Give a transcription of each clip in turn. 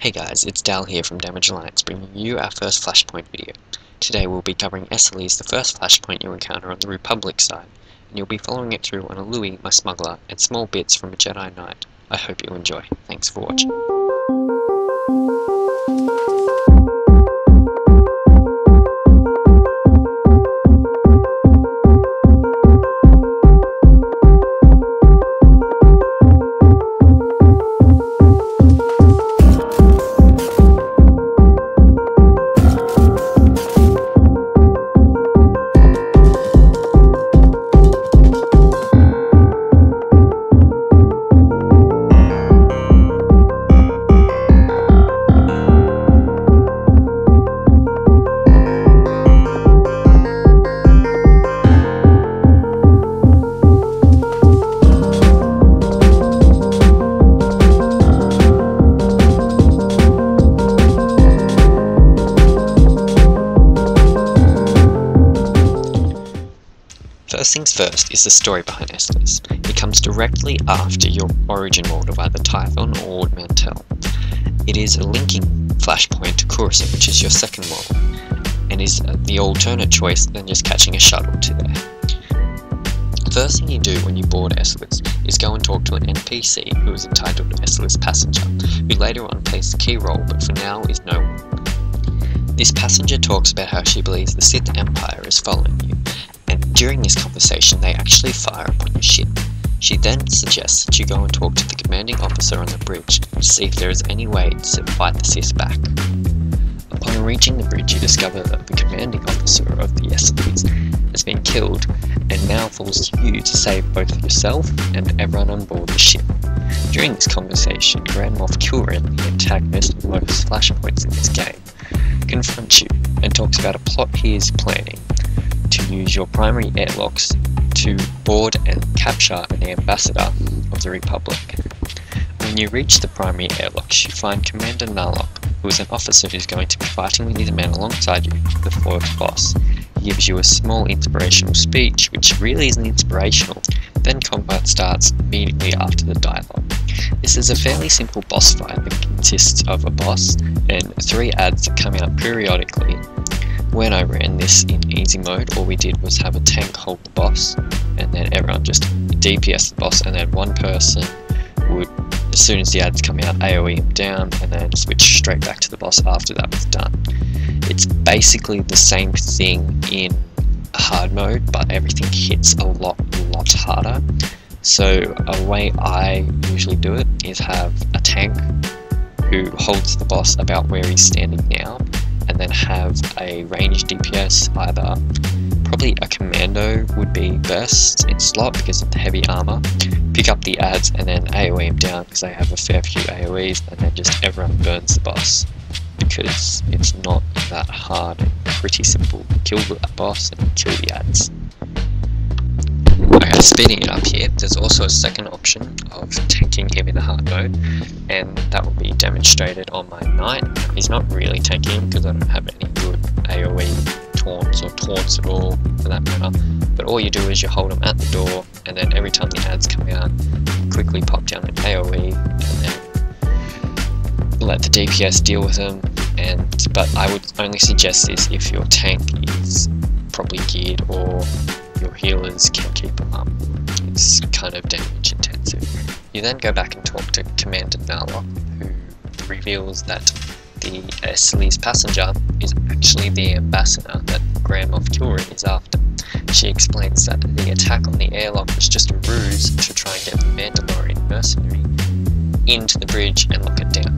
Hey guys, it's Dal here from Damage Alliance, bringing you our first Flashpoint video. Today we'll be covering Esseles, the first Flashpoint you encounter on the Republic side, and you'll be following it through on a Louis, my smuggler, and small bits from a Jedi Knight. I hope you enjoy. Thanks for watching. First things first is the story behind Esseles. It comes directly after your origin world of either Tython or Ord Mantell. It is a linking flashpoint to Coruscant, which is your second world, and is the alternate choice than just catching a shuttle to there. First thing you do when you board Esseles is go and talk to an NPC who is entitled Esseles Passenger, who later on plays the key role but for now is no one. This passenger talks about how she believes the Sith Empire is following you, and during this conversation they actually fire upon your ship. She then suggests that you go and talk to the commanding officer on the bridge to see if there is any way to fight the Sith back. Upon reaching the bridge, you discover that the commanding officer of the Esseles has been killed, and now falls to you to save both yourself and everyone on board the ship. During this conversation, Grand Moff Kilrin, the antagonist of most flashpoints in this game, confronts you and talks about a plot he is planning to use your primary airlocks to board and capture an ambassador of the Republic. When you reach the primary airlocks, you find Commander Narlock, who is an officer who's going to be fighting with his men alongside you, the fourth boss. He gives you a small inspirational speech, which really isn't inspirational. Then combat starts immediately after the dialogue. This is a fairly simple boss fight that consists of a boss and 3 adds that come out periodically. When I ran this in easy mode, all we did was have a tank hold the boss, and then everyone just DPS the boss, and then one person would, as soon as the ads come out, AoE him down, and then switch straight back to the boss after that was done. It's basically the same thing in hard mode, but everything hits a lot harder. So a way I usually do it is have a tank who holds the boss about where he's standing now, and then have a ranged DPS, either probably a commando would be best in slot because of the heavy armor, pick up the ads and then AoE him down because they have a fair few AoEs, and then just everyone burns the boss because it's not that hard and pretty simple. Kill the boss and kill the ads. Okay, speeding it up here, there's also a second option of tanking him in the hard mode, and that will be demonstrated on my knight. He's not really tanking because I don't have any good AoE taunts or taunts at all for that matter, but all you do is you hold him at the door, and then every time the ads come out, you quickly pop down an AoE and then let the DPS deal with them. But I would only suggest this if your tank is properly geared or your healers can keep them up. It's kind of damage intensive. You then go back and talk to Commander Narlock, who reveals that the Esseles Passenger is actually the ambassador that Grand Moff Kilrin is after. She explains that the attack on the airlock was just a ruse to try and get the Mandalorian mercenary into the bridge and lock it down.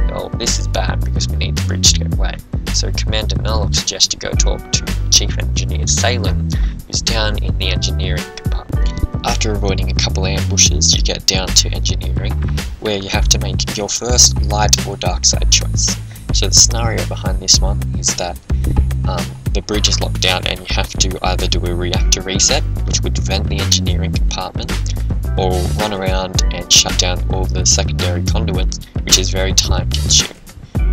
Well, this is bad because we need the bridge to get away. So Commander Narlock suggests you go talk to Chief Engineer Salem, who's down in the engineering compartment. After avoiding a couple of ambushes, you get down to engineering, where you have to make your first light or dark side choice. So the scenario behind this one is that the bridge is locked down and you have to either do a reactor reset, which would vent the engineering compartment, or run around and shut down all the secondary conduits, which is very time consuming.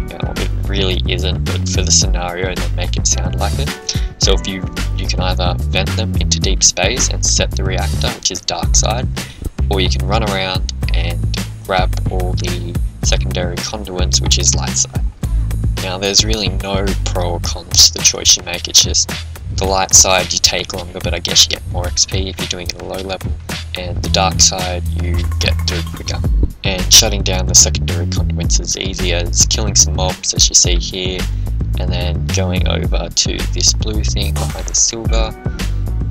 Now, it really isn't, but for the scenario they make it sound like it. So if you can either vent them into deep space and set the reactor, which is dark side, or you can run around and grab all the secondary conduits, which is light side. Now there's really no pro or cons to the choice you make, it's just the light side you take longer, but I guess you get more XP if you're doing it at a low level, and the dark side you get through quicker. And shutting down the secondary conduits is easy as killing some mobs, as you see here, and then going over to this blue thing behind the silver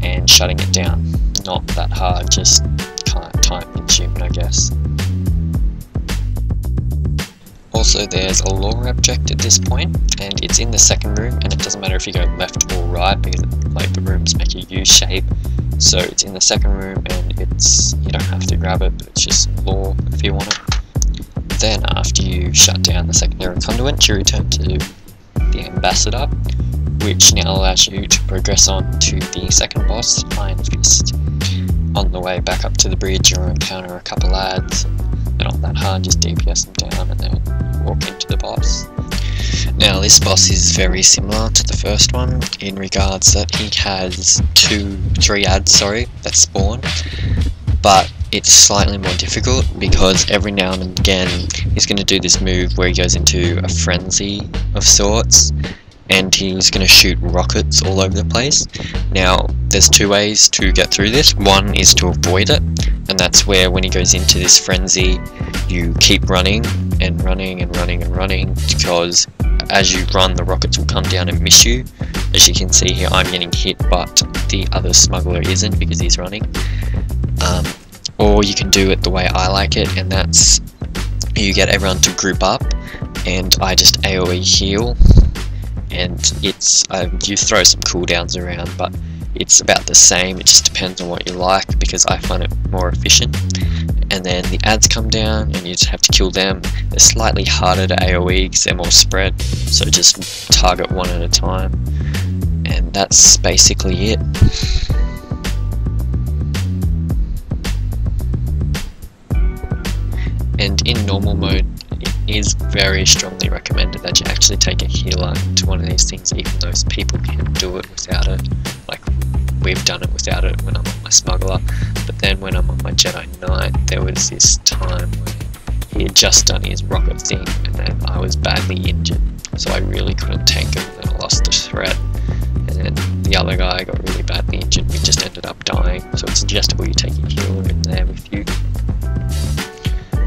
and shutting it down. Not that hard, just time consuming, I guess. Also, there's a lore object at this point, and it's in the second room, and it doesn't matter if you go left or right because the rooms make a U shape. So it's in the second room, and you don't have to grab it, but it's just lore if you want it. Then after you shut down the secondary conduit, you return to the ambassador, which now allows you to progress on to the second boss, Iron Fist. On the way back up to the bridge, you'll encounter a couple lads. They're not that hard, just DPS them down and then walk into the boss. Now this boss is very similar to the first one in regards that he has 3 ads that spawn, but it's slightly more difficult because every now and again he's going to do this move where he goes into a frenzy of sorts, and he's going to shoot rockets all over the place. Now there's 2 ways to get through this. One is to avoid it, and that's where when he goes into this frenzy you keep running and running and running and running, because as you run the rockets will come down and miss you. As you can see here, I'm getting hit but the other smuggler isn't because he's running. Or you can do it the way I like it, and that's you get everyone to group up and I just AoE heal, and it's you throw some cooldowns around, but it's about the same. It just depends on what you like, because I find it more efficient. And then the ads come down and you just have to kill them. They're slightly harder to AoE because they're more spread, so just target one at a time, and that's basically it. And in normal mode, it is very strongly recommended that you actually take a healer into one of these things, even though people can do it without it. Like, we've done it without it when I'm on my smuggler, but then when I'm on my Jedi Knight, there was this time where he had just done his rocket thing, and then I was badly injured, so I really couldn't tank him, and then I lost the threat, and then the other guy got really badly injured, we just ended up dying, so it's suggestible you take a healer in there with you.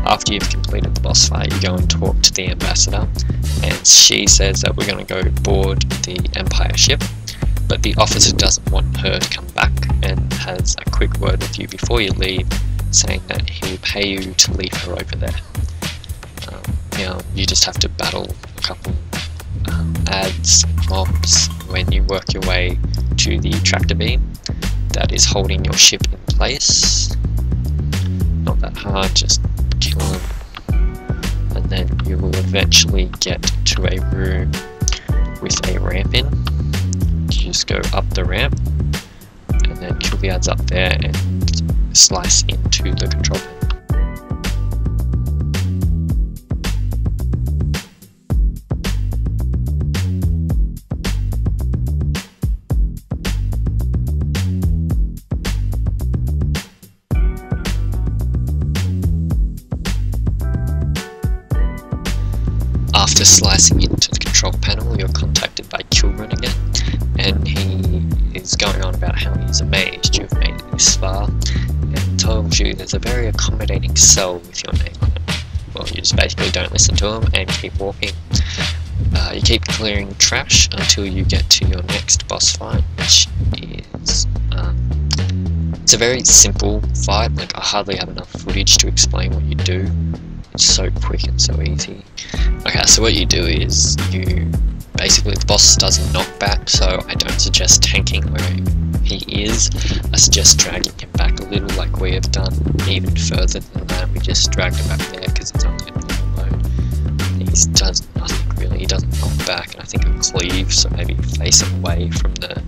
After you've completed the boss fight, you go and talk to the ambassador, and she says that we're going to go board the Empire ship, but the officer doesn't want her to come back and has a quick word with you before you leave, saying that he'll pay you to leave her over there. Now you just have to battle a couple ads, mobs, when you work your way to the tractor beam that is holding your ship in place. Not that hard, just kill them, and then you will eventually get to a room with a ramp in. You just go up the ramp and then kill the ads up there and slice into the control panel. After slicing into the control panel, you're contacted by Kilrun again, and he is going on about how he's amazed you've made it this far, and tells you there's a very accommodating cell with your name on it. Well, you just basically don't listen to him and keep walking. You keep clearing trash until you get to your next boss fight, which is it's a very simple fight. Like, I hardly have enough footage to explain what you do. It's so quick and so easy. Okay, so what you do is you basically, the boss does a knockback, so I don't suggest tanking where he is. I suggest dragging him back a little, like we have done. Even further than that, we just dragged him back there because it's only in normal mode. He does nothing really. He doesn't knock back, and I think a cleave, so maybe face him away from the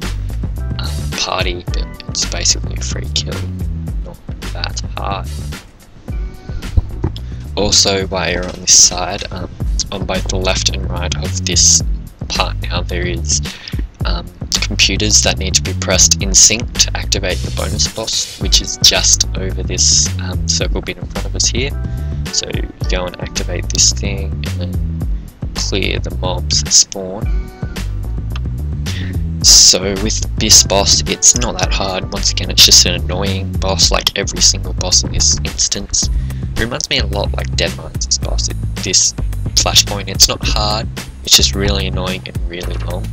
party, but it's basically a free kill. Not that hard. Also, while you're on this side, on both the left and right of this part now, there is computers that need to be pressed in sync to activate the bonus boss, which is just over this circle bit in front of us here. So you go and activate this thing and then clear the mobs that spawn. So with this boss, it's not that hard. Once again, it's just an annoying boss like every single boss in this instance. It reminds me a lot like Dead Mines, this boss. This flashpoint, it's not hard, it's just really annoying and really long.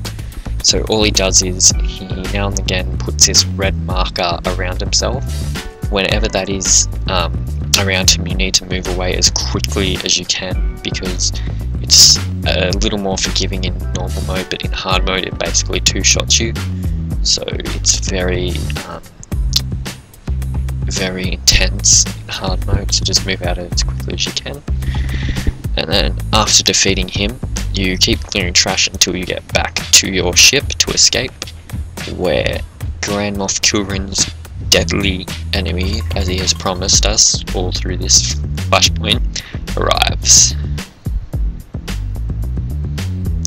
So all he does is he now and again puts this red marker around himself. Whenever that is around him, you need to move away as quickly as you can, because it's a little more forgiving in normal mode, but in hard mode it basically two-shots you. So it's very very intense in hard mode, so just move out of it as quickly as you can. And then after defeating him, you keep clearing trash until you get back to your ship to escape, where Grand Moff Kurin's deadly enemy, as he has promised us all through this flashpoint, arrives.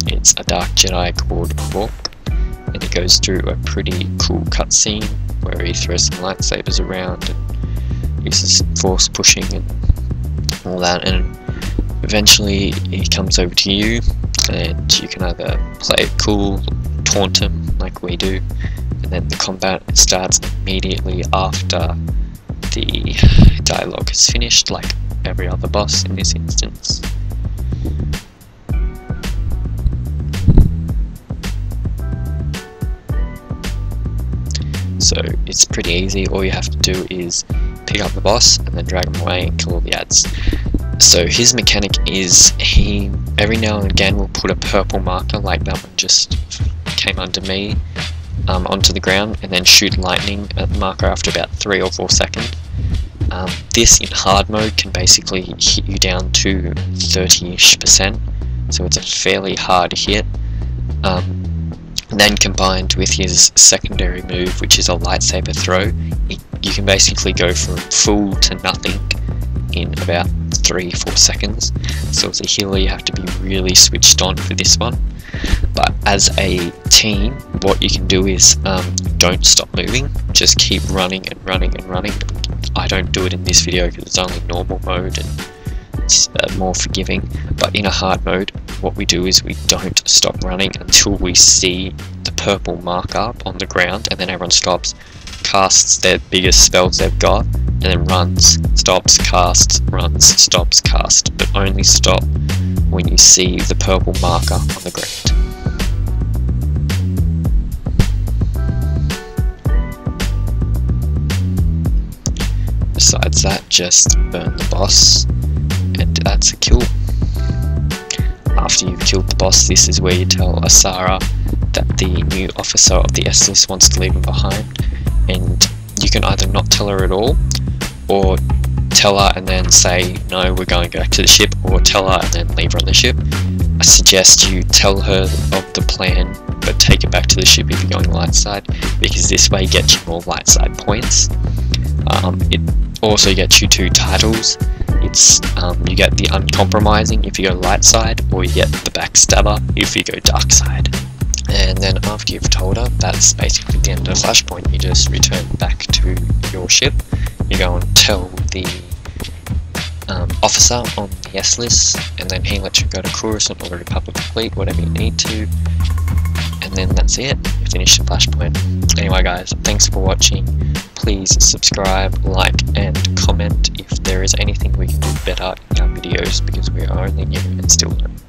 It's a Dark Jedi called Quark, and it goes through a pretty cool cutscene where he throws some lightsabers around and uses force pushing and all that, and eventually he comes over to you, and you can either play it cool, taunt him like we do, and then the combat starts immediately after the dialogue is finished, like every other boss in this instance. So it's pretty easy. All you have to do is pick up the boss and then drag him away and kill all the ads. So his mechanic is he every now and again will put a purple marker, like that one just came under me, onto the ground, and then shoot lightning at the marker after about 3 or 4 seconds. This in hard mode can basically hit you down to 30-ish%, so it's a fairly hard hit. And then combined with his secondary move, which is a lightsaber throw, you can basically go from full to nothing in about 3-4 seconds. So as a healer, you have to be really switched on for this one. But as a team, what you can do is don't stop moving, just keep running and running and running. I don't do it in this video because it's only normal mode and it's more forgiving, but in a hard mode, what we do is we don't stop running until we see the purple mark up on the ground, and then everyone stops, casts their biggest spells they've got, and then runs, stops, casts, runs, stops, casts, but only stop when you see the purple marker on the ground. Besides that, just burn the boss, and that's a kill. After you've killed the boss, this is where you tell Asara that the new officer of the Esseles wants to leave him behind, and you can either not tell her at all, or tell her and then say, no, we're going back to the ship, or tell her and then leave her on the ship. I suggest you tell her of the plan, but take it back to the ship if you're going light side, because this way gets you more light side points. It also gets you 2 titles. It's you get the uncompromising if you go light side, or you get the backstabber if you go dark side. And then after you've told her, that's basically the end of the flashpoint. You just return back to your ship, you go and tell the officer on the Esseles, and then he lets you go to Coruscant or the Republic Fleet, whatever you need to, and then that's it, you finish the flashpoint. Anyway guys, thanks for watching. Please subscribe, like and comment if there is anything we can do better in our videos, because we are only new and still learning.